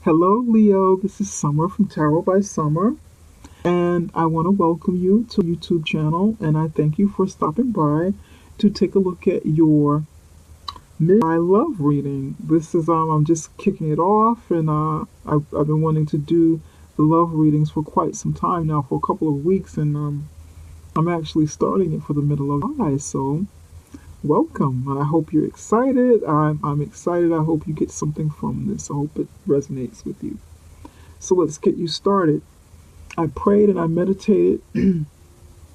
Hello, Leo. This is Summer from Tarot by Summer, and I want to welcome you to the YouTube channel. And I thank you for stopping by to take a look at your midnight love reading. This is I'm just kicking it off, and I've been wanting to do the love readings for quite some time now, for a couple of weeks, and I'm actually starting it for the middle of July. So welcome, and I hope you're excited. I'm excited. I hope you get something from this. I hope it resonates with you. So let's get you started. I prayed and I meditated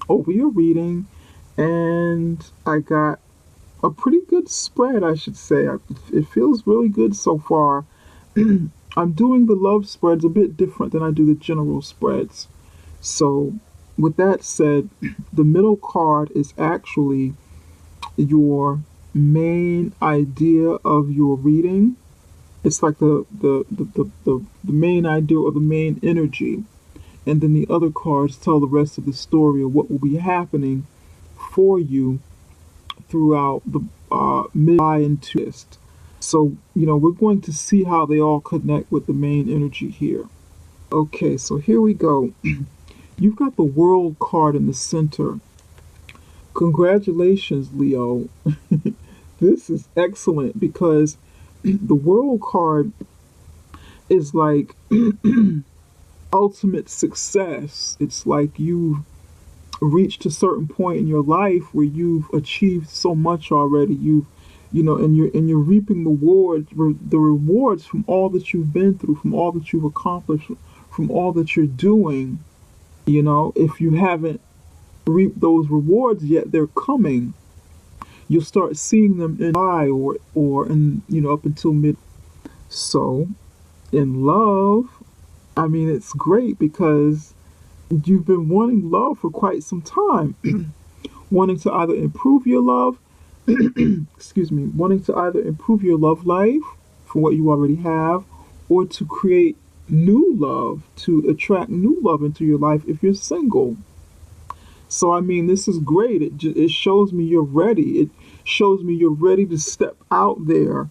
over your reading, and I got a pretty good spread, I should say. It feels really good so far. I'm doing the love spreads a bit different than I do the general spreads. So, with that said, the middle card is actually your main idea of your reading. It's like the main idea or the main energy. And then the other cards tell the rest of the story of what will be happening for you throughout the mid-July into August. So, we're going to see how they all connect with the main energy here. Okay, so here we go. You've got the World card in the center. Congratulations, Leo. This is excellent because the World card is like ultimate success. It's like you've reached a certain point in your life where you've achieved so much already. And you're reaping the rewards from all that you've been through, from all that you've accomplished, from all that you're doing. If you haven't reaped those rewards yet, they're coming. You'll start seeing them in July or in up until mid. So in love, it's great because you've been wanting love for quite some time. Wanting to either improve your love, wanting to either improve your love life for what you already have, or to create new love, to attract new love into your life if you're single. So, this is great. It shows me you're ready. It shows me you're ready to step out there.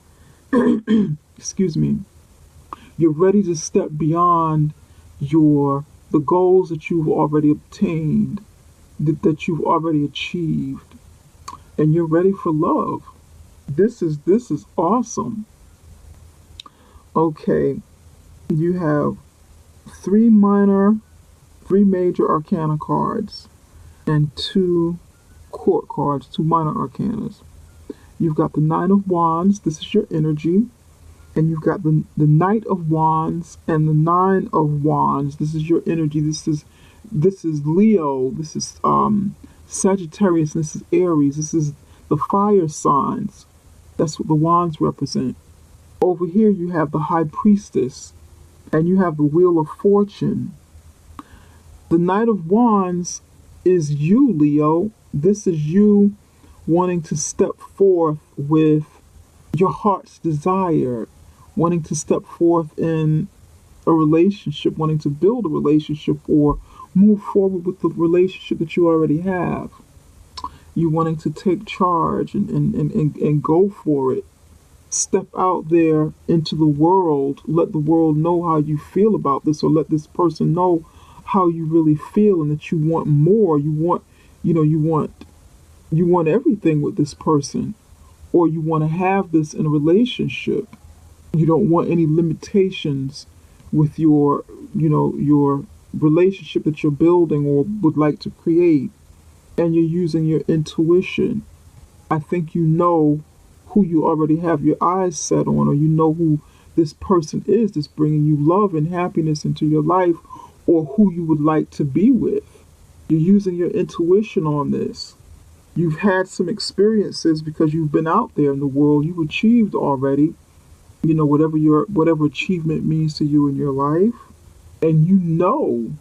You're ready to step beyond the goals that you've already obtained, that you've already achieved, and you're ready for love. This is awesome. Okay, you have three major arcana cards, and two court cards, two minor arcanas. You've got the Nine of Wands. This is your energy. And you've got the Knight of Wands and the Nine of Wands. This is your energy. This is Leo. This is Sagittarius. And this is Aries. This is the fire signs. That's what the wands represent. Over here you have the High Priestess, and you have the Wheel of Fortune. The Knight of Wands is you, Leo. This is you wanting to step forth with your heart's desire, wanting to step forth in a relationship, wanting to build a relationship or move forward with the relationship that you already have. You wanting to take charge and go for it. Step out there into the world. Let the world know how you feel about this, or let this person know how you really feel and that you want more. You want everything with this person, or you want to have this in a relationship. You don't want any limitations with your relationship that you're building or would like to create, and you're using your intuition. I think you know who you already have your eyes set on, or you know who this person is that's bringing you love and happiness into your life, or who you would like to be with. You're using your intuition on this. You've had some experiences because you've been out there in the world. You've achieved already, whatever achievement means to you in your life. And you know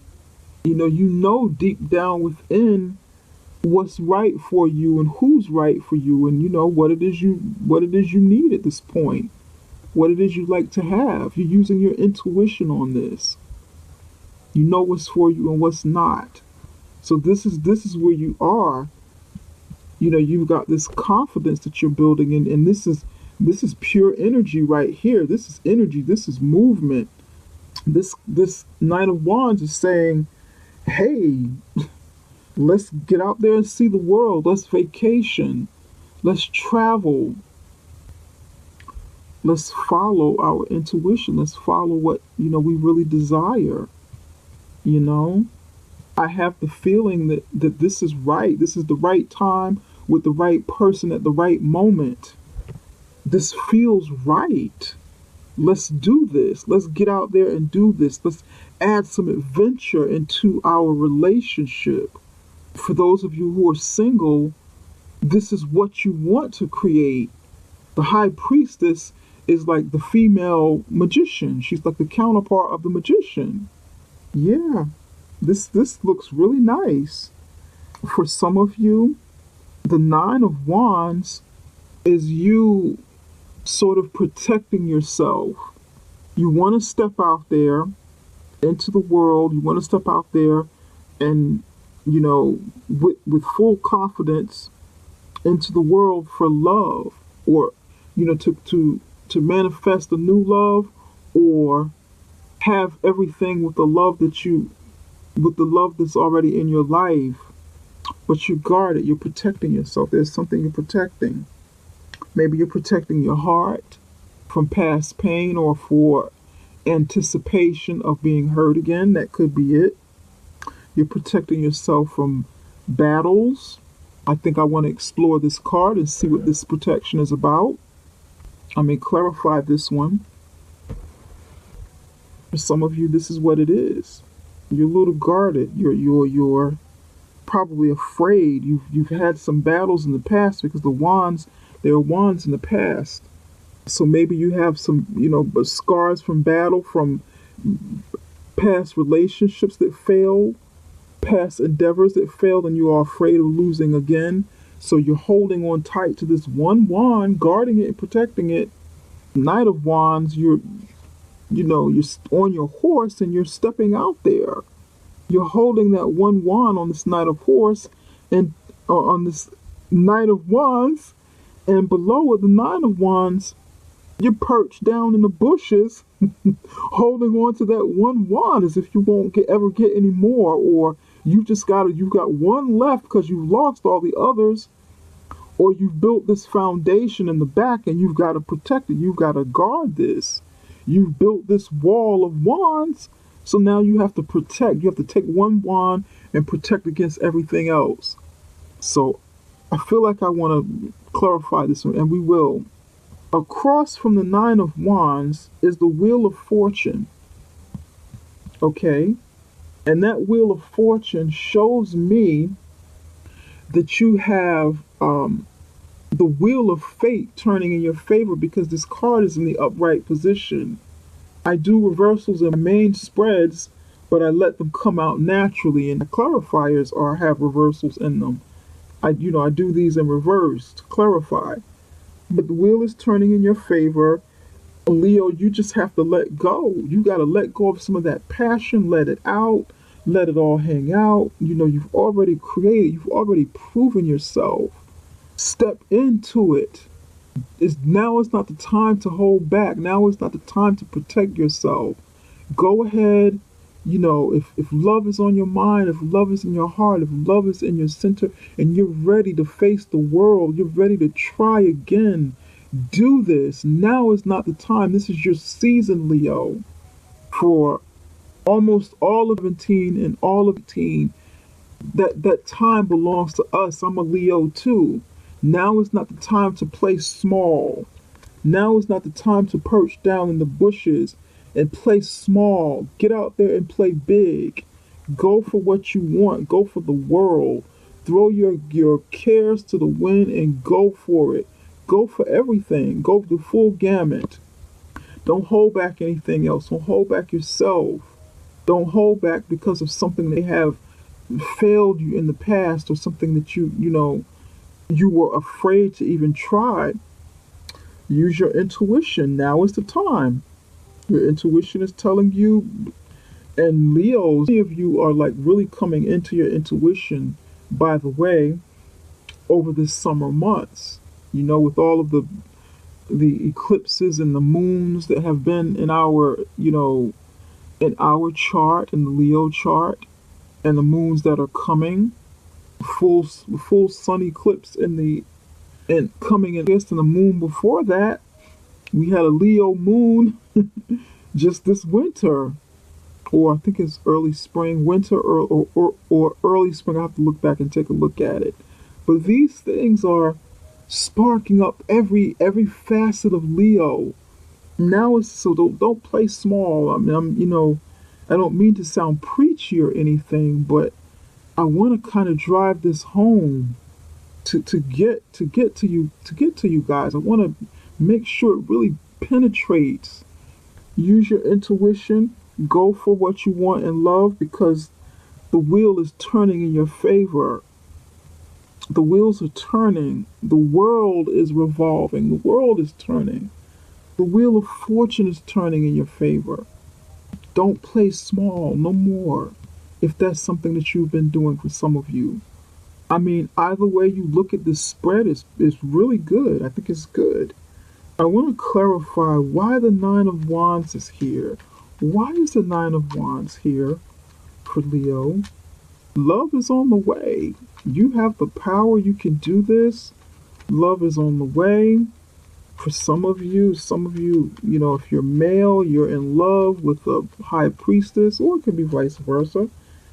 deep down within what's right for you and who's right for you, and what it is you need at this point, what it is you like to have. You're using your intuition on this. You know what's for you and what's not. So this is where you are. You've got this confidence that you're building in, and this is pure energy right here. This is energy. This is movement. This Knight of Wands is saying, hey, let's get out there and see the world. Let's vacation. Let's travel. Let's follow our intuition. Let's follow what, we really desire. You know, I have the feeling that this is right. This is the right time with the right person at the right moment. This feels right. Let's do this. Let's get out there and do this. Let's add some adventure into our relationship. For those of you who are single, this is what you want to create. The High Priestess is like the female magician. She's like the counterpart of the magician. Yeah, this looks really nice. For some of you, the Nine of Wands is you sort of protecting yourself. You want to step out there into the world. You want to step out there and, with full confidence into the world for love, or, to manifest a new love, or have everything with the love that's already in your life. But you guard it. You're protecting yourself. There's something you're protecting. Maybe you're protecting your heart from past pain or for anticipation of being hurt again. That could be it. You're protecting yourself from battles. I think I want to explore this card and see what this protection is about. I may clarify this one. For some of you, this is what it is. You're a little guarded. You're probably afraid. You've had some battles in the past because there are wands in the past. So maybe you have some, scars from battle, from past relationships that failed, past endeavors that failed, and you are afraid of losing again. So you're holding on tight to this one wand, guarding it and protecting it. Knight of Wands, you're on your horse and you're stepping out there. You're holding that one wand on this Knight of Horse and on this Knight of Wands, and below it, the Nine of Wands, you're perched down in the bushes, holding on to that one wand as if you won't ever get any more, or you've got one left because you've lost all the others, or you've built this foundation in the back and you've got to protect it. You've got to guard this. You've built this wall of wands, so now you have to protect. You have to take one wand and protect against everything else. So I feel like I want to clarify this one, and we will. Across from the Nine of Wands is the Wheel of Fortune. Okay? And that Wheel of Fortune shows me that you have the Wheel of Fate turning in your favor, because this card is in the upright position. I do reversals in main spreads, but I let them come out naturally, and the clarifiers have reversals in them. I do these in reverse to clarify. But the wheel is turning in your favor. Leo, you just have to let go. You got to let go of some of that passion, let it out, let it all hang out. You've already created, you've already proven yourself. Step into it. Now is not the time to hold back. Now is not the time to protect yourself. Go ahead. If love is on your mind, if love is in your heart, if love is in your center, and you're ready to face the world, you're ready to try again, do this. Now is not the time. This is your season, Leo. For almost all of 17 and all of 18, that time belongs to us. I'm a Leo too. Now is not the time to play small. Now is not the time to perch down in the bushes and play small. Get out there and play big. Go for what you want. Go for the world. Throw your cares to the wind and go for it. Go for everything. Go the full gamut. Don't hold back anything else. Don't hold back yourself. Don't hold back because of something they have failed you in the past, or something that you were afraid to even try. Use your intuition. Now is the time. Your intuition is telling you, and Leos, many of you are like really coming into your intuition, by the way, over this summer months. With all of the eclipses and the moons that have been in our, in our chart, in the Leo chart, and the moons that are coming, full sun eclipse in the and coming in this and the moon before that, we had a Leo moon just this winter, or I think it's early spring, winter, or early spring. I have to look back and take a look at it. But these things are sparking up every facet of Leo. Now it's so don't play small. I mean, I don't mean to sound preachy or anything, but I want to kind of drive this home to get to you guys. I want to make sure it really penetrates. Use your intuition. Go for what you want in love, because the wheel is turning in your favor. The wheels are turning. The world is revolving. The world is turning. The wheel of fortune is turning in your favor. Don't play small no more, if that's something that you've been doing for some of you. I mean, either way you look at this spread is really good. I think it's good. I want to clarify why the Nine of Wands is here. Why is the Nine of Wands here for Leo? Love is on the way. You have the power. You can do this. Love is on the way. For some of you, if you're male, you're in love with a high priestess, or it could be vice versa.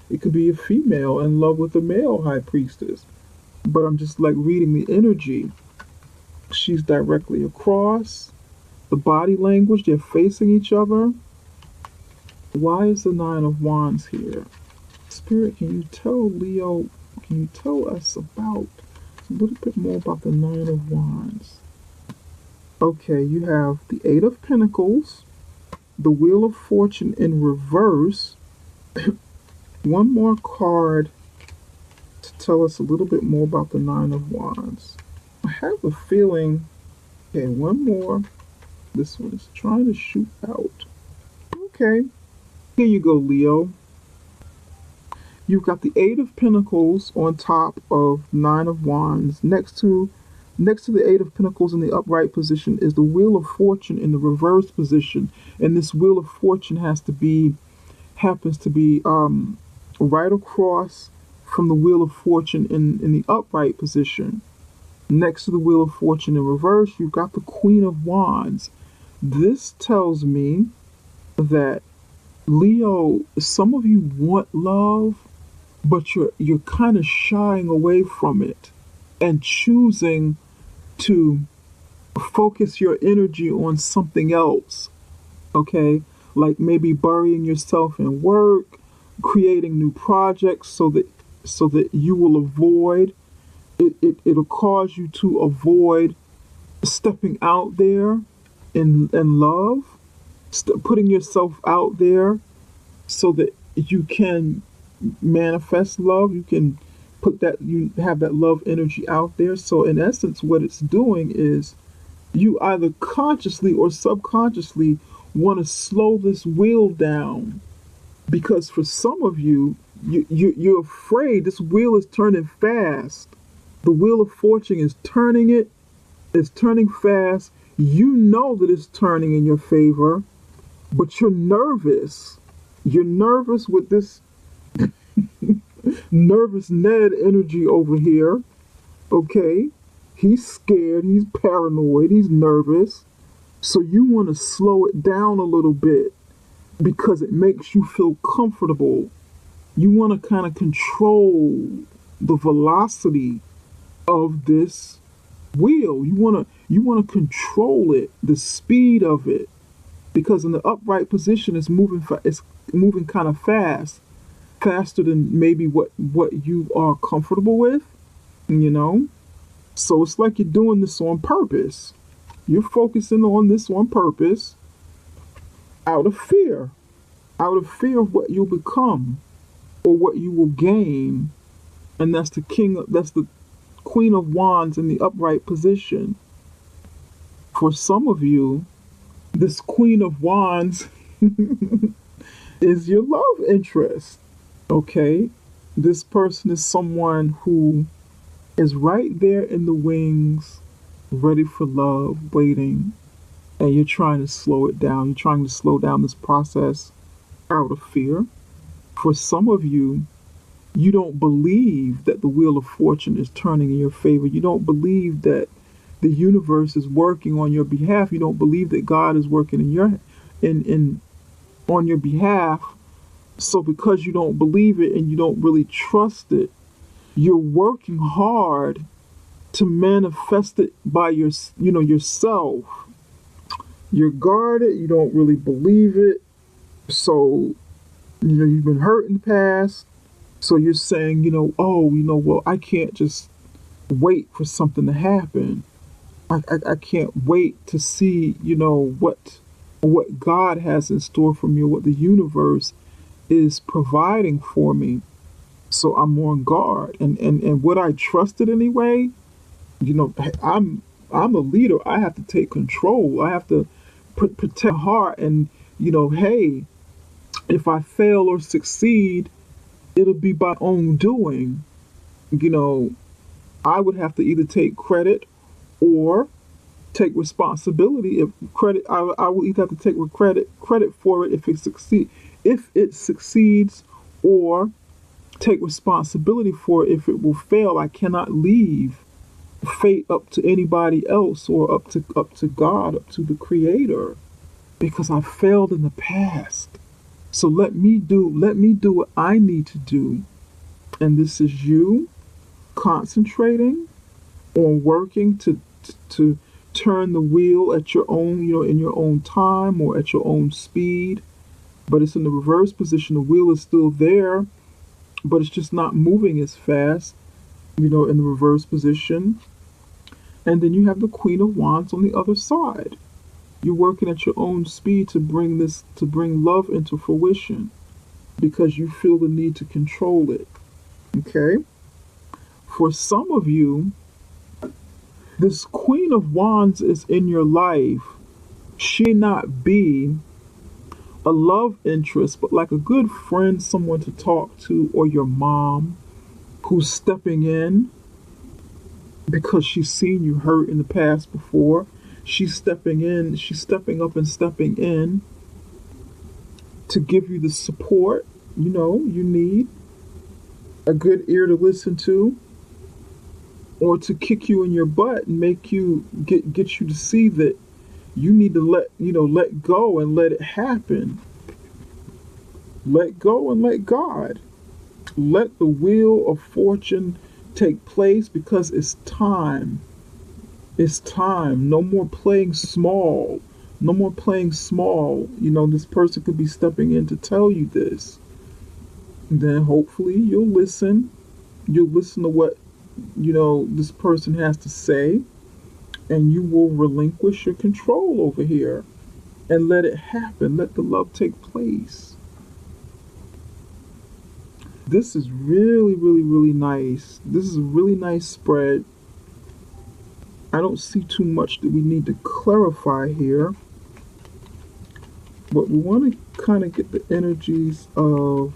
It could be a female in love with a male high priestess. But I'm just like reading the energy. She's directly across. The body language, they're facing each other. Why is the Nine of Wands here? Spirit, can you tell Leo, can you tell us about a little bit more about the Nine of Wands? Okay, you have the Eight of Pentacles, the Wheel of Fortune in reverse. One more card to tell us a little bit more about the Nine of Wands. I have a feeling, okay, one more. This one is trying to shoot out. Okay, here you go, Leo. You've got the Eight of Pentacles on top of Nine of Wands. Next to the Eight of Pentacles in the upright position is the Wheel of Fortune in the reverse position. And this Wheel of Fortune happens to be right across from the Wheel of Fortune in the upright position. Next to the Wheel of Fortune in reverse, you've got the Queen of Wands. This tells me that Leo, some of you want love, but you're kind of shying away from it and choosing to focus your energy on something else. Okay? Like maybe burying yourself in work, creating new projects so that you will avoid it'll cause you to avoid stepping out there in love, putting yourself out there so that you can manifest love. You can you have that love energy out there. So in essence, what it's doing is you either consciously or subconsciously want to slow this wheel down, because for some of you're afraid this wheel is turning fast. The Wheel of Fortune is turning it's turning fast. You know that it's turning in your favor, but you're nervous. You're nervous with this nervous Ned energy over here. Okay? He's scared, he's paranoid, he's nervous. So you want to slow it down a little bit because it makes you feel comfortable. You want to kind of control the velocity of this wheel. You want to control it, the speed of it, because in the upright position it's moving kind of fast, faster than maybe what you are comfortable with, so it's like you're doing this on purpose. You're focusing on this on purpose out of fear of what you'll become or what you will gain. And that's the Queen of Wands in the upright position. For some of you, this Queen of Wands is your love interest. Okay? This person is someone who is right there in the wings, ready for love, waiting, and you're trying to slow it down. You're trying to slow down this process. out of fear. For some of you, you don't believe that the wheel of fortune is turning in your favor. You don't believe that the universe is working on your behalf. You don't believe that God is working in on your behalf. So because you don't believe it and you don't really trust it, you're working hard to manifest it by yourself. You're guarded, you don't really believe it. So, you've been hurt in the past. So you're saying, well, I can't just wait for something to happen. I can't wait to see, what God has in store for me, what the universe is providing for me. So I'm on guard. And what I trusted anyway, I'm a leader. I have to take control. I have to protect my heart. And, hey, if I fail or succeed, it'll be by own doing. I would have to either take credit or take responsibility. If credit, I will either have to take credit for it if it succeeds, or take responsibility for it if it will fail. I cannot leave fate up to anybody else, or up to God, up to the Creator, because I failed in the past. So let me do what I need to do. And this is you concentrating on working to turn the wheel at your own, in your own time or at your own speed. But it's in the reverse position. The wheel is still there, but it's just not moving as fast, in the reverse position. And then you have the Queen of Wands on the other side. You're working at your own speed to bring love into fruition, because you feel the need to control it. Okay? For some of you, this Queen of Wands is in your life. She may not be a love interest, but like a good friend, someone to talk to, or your mom who's stepping in because she's seen you hurt in the past before. She's stepping up and stepping in to give you the support, you need. A good ear to listen to, or to kick you in your butt and make you get you to see that you need to let go and let it happen. Let go and let God. Let the wheel of fortune take place, because it's time. It's time. No more playing small. No more playing small. This person could be stepping in to tell you this. Then hopefully you'll listen. You'll listen to what, this person has to say. And you will relinquish your control over here. And let it happen. Let the love take place. This is really, really, really nice. This is a really nice spread. I don't see too much that we need to clarify here. But we want to kind of get the energies of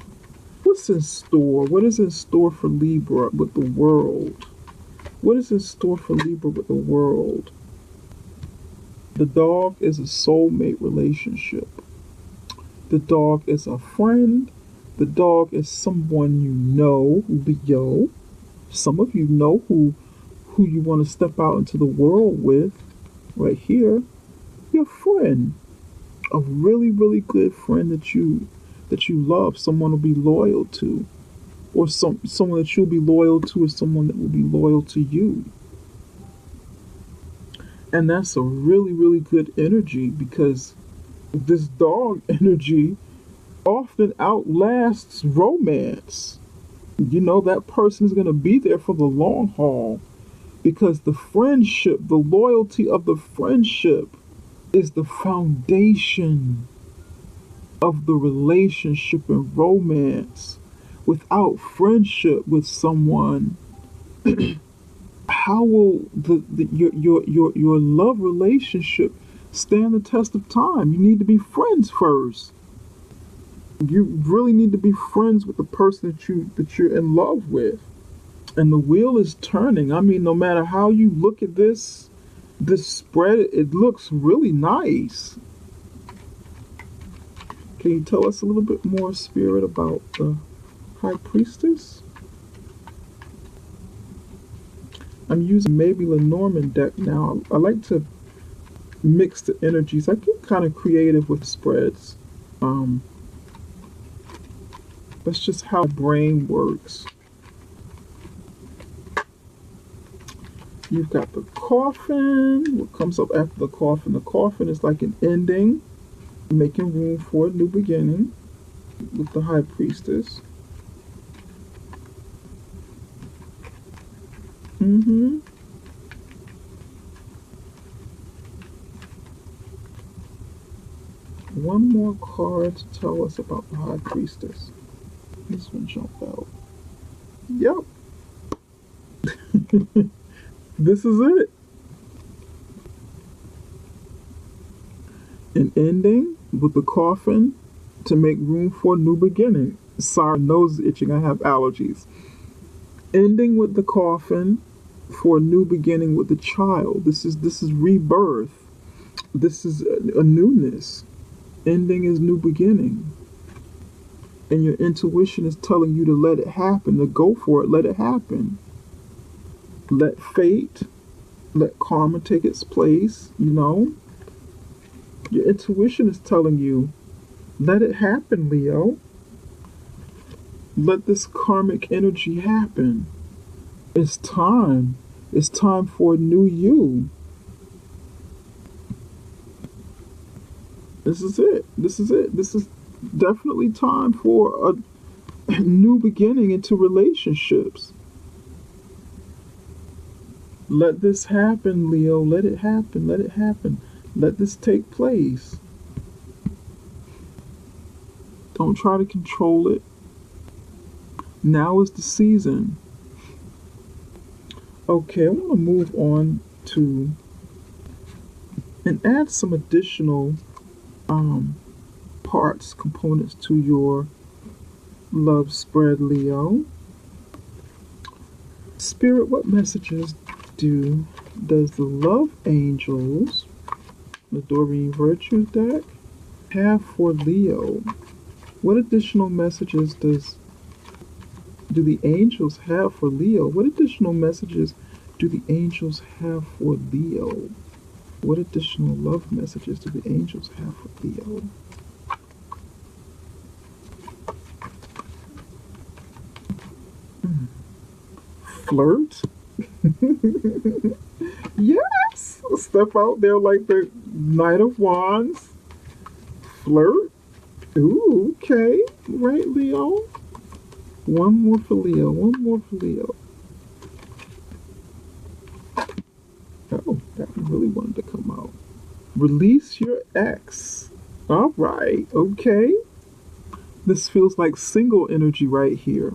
what's in store. What is in store for Libra with the world? What is in store for Libra with the world? The dog is a soulmate relationship. The dog is a friend. The dog is someone you know, Leo. Some of you know who you want to step out into the world with. Right here, your friend, a really, really good friend that you love. Someone will be loyal to, or someone that you'll be loyal to, is someone that will be loyal to you. And that's a really, really good energy, because this dog energy often outlasts romance. That person is going to be there for the long haul, because the friendship, the loyalty of the friendship is the foundation of the relationship and romance. Without friendship with someone, how will your love relationship stand the test of time? You need to be friends first. You really need to be friends with the person that you're in love with. And the wheel is turning. I mean, no matter how you look at this spread, it looks really nice. Can you tell us a little bit more, Spirit, about the High Priestess? I'm using maybe Lenormand deck now. I like to mix the energies. I get kind of creative with spreads. That's just how my brain works. You've got the Coffin. What comes up after the Coffin? The Coffin is like an ending, making room for a new beginning with the High Priestess. One more card to tell us about the High Priestess. This one jumped out. Yep. This is it. An ending with the Coffin to make room for a new beginning. Sorry, nose itching. I have allergies. Ending with the Coffin for a new beginning with the Child. This is rebirth. This is a newness. Ending is new beginning. And your intuition is telling you to let it happen, to go for it, let it happen. Let fate, let karma take its place, you know. Your intuition is telling you, let it happen, Leo. Let this karmic energy happen. It's time. It's time for a new you. This is it. This is it. This is definitely time for a new beginning into relationships. Let this happen, Leo. Let it happen. Let it happen. Let this take place. Don't try to control it. Now is the season. Okay, I want to move on to and add some additional parts, components to your love spread, Leo. Spirit, what messages does the love angels, the Doreen Virtue deck, have for Leo? What additional messages do the angels have for Leo? What additional messages do the angels have for Leo? What additional love messages do the angels have for Leo? Flirt? Yes! Step out there like the Knight of Wands. Flirt? Ooh, okay. Right, Leo? One more for Leo. One more for Leo. Oh, that one really wanted to come out. Release your ex. All right, okay. This feels like single energy right here.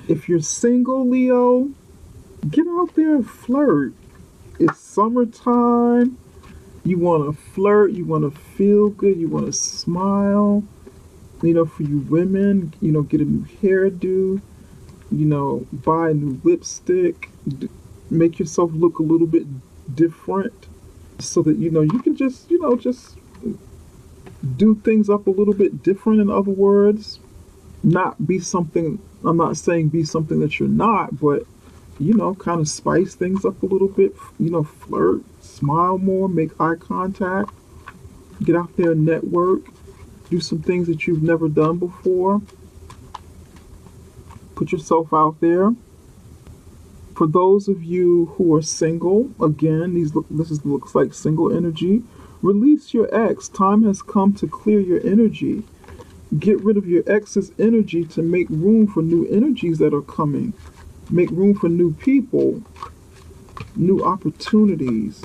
If you're single, Leo, get out there and flirt. It's summertime. You want to flirt. You want to feel good. You want to smile. You know, for you women, you know, get a new hairdo. You know, buy a new lipstick. Make yourself look a little bit different so that, you know, you can just, you know, just do things up a little bit different. In other words, not be something, I'm not saying be something that you're not, but, you know, kind of spice things up a little bit, you know, flirt, smile more, make eye contact, get out there and network, do some things that you've never done before. Put yourself out there. For those of you who are single, again, this looks like single energy. Release your ex. Time has come to clear your energy. Get rid of your ex's energy to make room for new energies that are coming. Make room for new people, new opportunities.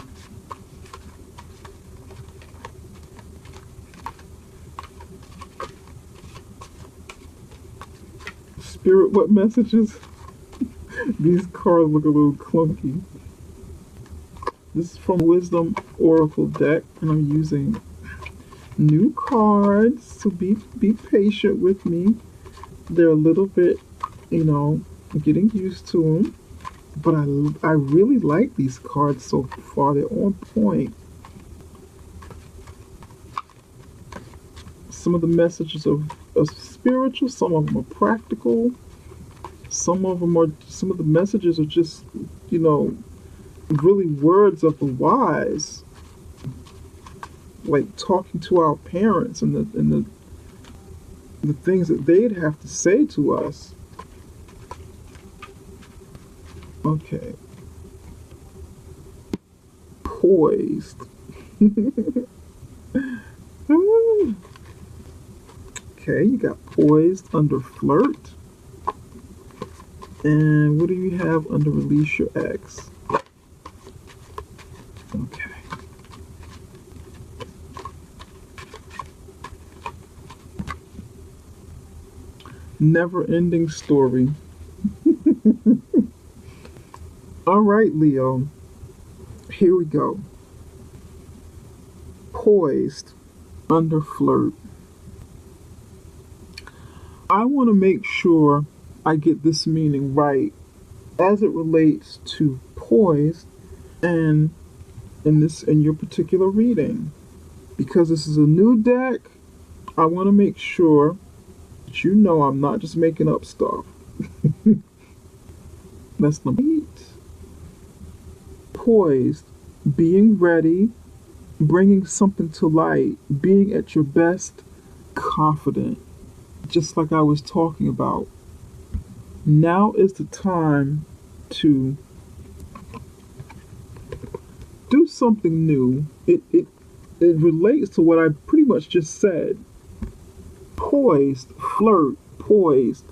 Spirit, what messages? These cards look a little clunky. This is from Wisdom Oracle deck, and I'm using new cards, so be patient with me. They're a little bit, you know, getting used to them, but I really like these cards so far. They're on point. Some of the messages are spiritual, some of them are practical, some of the messages are just, really words of the wise, like talking to our parents and the things that they'd have to say to us. Okay. Poised. Okay, you got poised under flirt. And what do you have under release your ex? Okay. Never-ending story. All right, Leo. Here we go. Poised under flirt. I want to make sure I get this meaning right as it relates to poised and in your particular reading. Because this is a new deck, I want to make sure that you know I'm not just making up stuff. That's number 8. Poised, being ready, bringing something to light, being at your best, confident, just like I was talking about. Now is the time to do something new. It relates to what I pretty much just said. Poised, flirt, poised.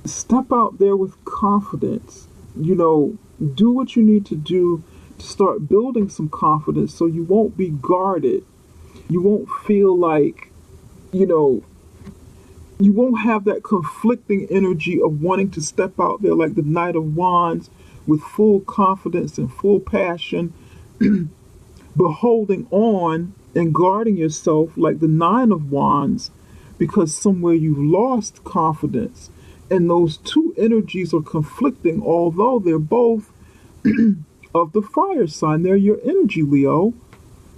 Step out there with confidence. Do what you need to do to start building some confidence so you won't be guarded. You won't feel like, you won't have that conflicting energy of wanting to step out there like the Knight of Wands with full confidence and full passion, but holding on and guarding yourself like the Nine of Wands because somewhere you've lost confidence. And those two energies are conflicting, although they're both of the fire sign. They're your energy, Leo.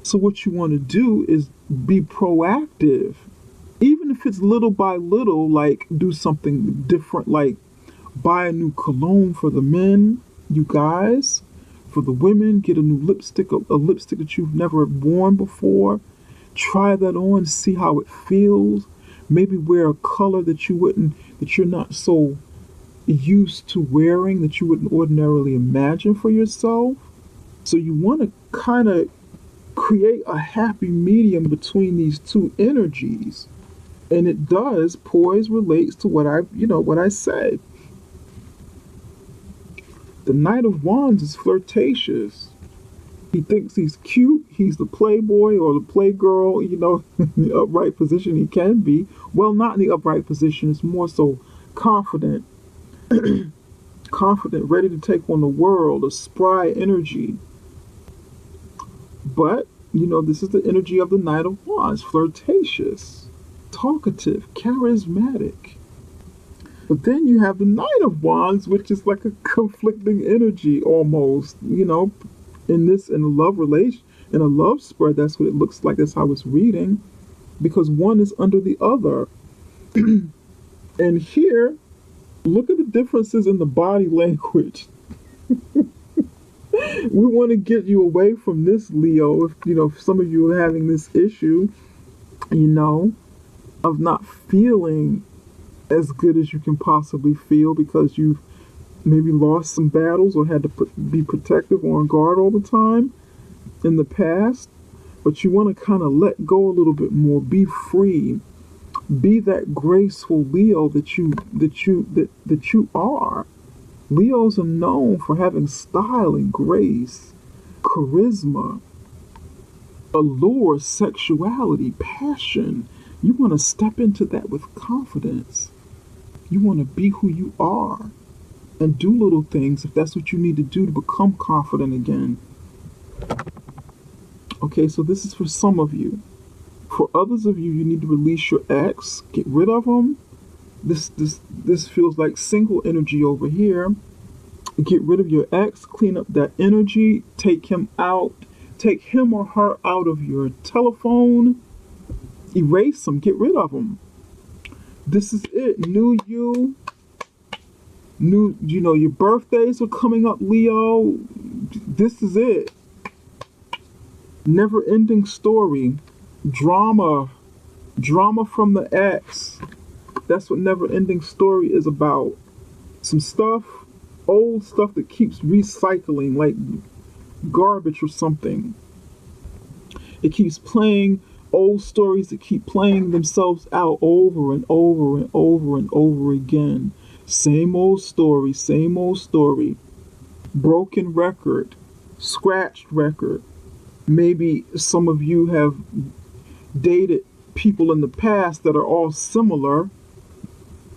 So what you want to do is be proactive. Even if it's little by little, like do something different, like buy a new cologne for the men, you guys. For the women, get a new lipstick, a lipstick that you've never worn before. Try that on, see how it feels. Maybe wear a color that you're not so used to wearing, that you wouldn't ordinarily imagine for yourself. So you want to kind of create a happy medium between these two energies. And it does. Poise relates to what I said. The Knight of Wands is flirtatious. He thinks he's cute. He's the playboy or the playgirl, in the upright position he can be. Well, not in the upright position. It's more so confident. Confident, ready to take on the world, a spry energy. But, this is the energy of the Knight of Wands. Flirtatious, talkative, charismatic. But then you have the Knight of Wands, which is like a conflicting energy almost, in a love spread. That's what it looks like. That's how it's reading, because one is under the other. And here, look at the differences in the body language. We want to get you away from this, Leo. If some of you are having this issue, of not feeling as good as you can possibly feel because you've maybe lost some battles or had to be protective or on guard all the time in the past. But you want to kind of let go a little bit more, be free, be that graceful Leo that you are. Leos are known for having style and grace, charisma, allure, sexuality, passion. You want to step into that with confidence. You want to be who you are and do little things if that's what you need to do to become confident again. Okay, so this is for some of you. For others of you, you need to release your ex, get rid of them. This feels like single energy over here. Get rid of your ex, clean up that energy, take him out, take him or her out of your telephone. Erase them. Get rid of them. This is it. New you. New, your birthdays are coming up, Leo. This is it. Never ending story. Drama. Drama from the ex. That's what never ending story is about. Some stuff, old stuff that keeps recycling like garbage or something. It keeps playing old stories that keep playing themselves out over and over and over and over again. Same old story, same old story. Broken record, scratched record. Maybe some of you have dated people in the past that are all similar.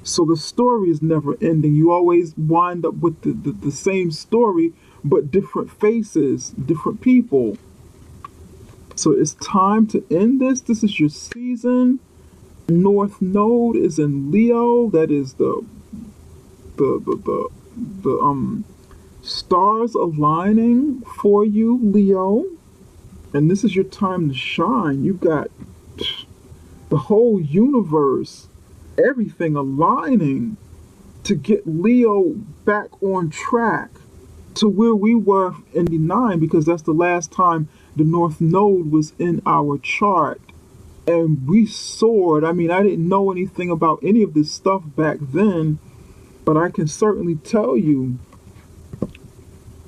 So the story is never ending. You always wind up with the same story, but different faces, different people. So it's time to end this. This is your season. North Node is in Leo. That is the stars aligning for you, Leo. And this is your time to shine. You've got the whole universe, everything aligning to get Leo back on track to where we were in '99, because that's the last time the North Node was in our chart. And we soared. I mean, I didn't know anything about any of this stuff back then, but I can certainly tell you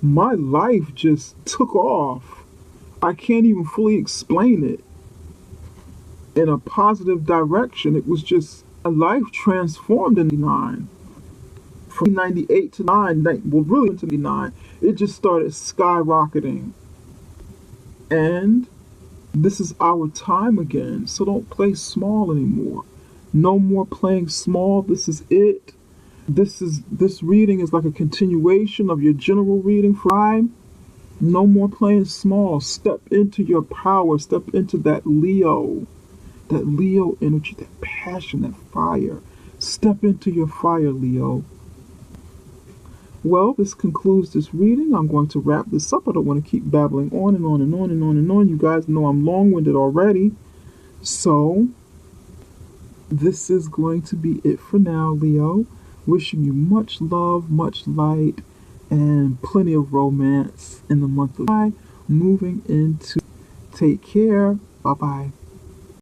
my life just took off. I can't even fully explain it in a positive direction. It was just a life transformed in '99. From 98 to 9, well, really into '99, it just started skyrocketing. And this is our time again. So don't play small anymore. No more playing small. This is it. This reading is like a continuation of your general reading for time. No more playing small. Step into your power. Step into that Leo energy, that passion, that fire. Step into your fire, Leo. Well, this concludes this reading. I'm going to wrap this up. I don't want to keep babbling on and on and on and on and on. You guys know I'm long-winded already. So, this is going to be it for now, Leo. Wishing you much love, much light, and plenty of romance in the month of July. Moving into take care. Bye-bye.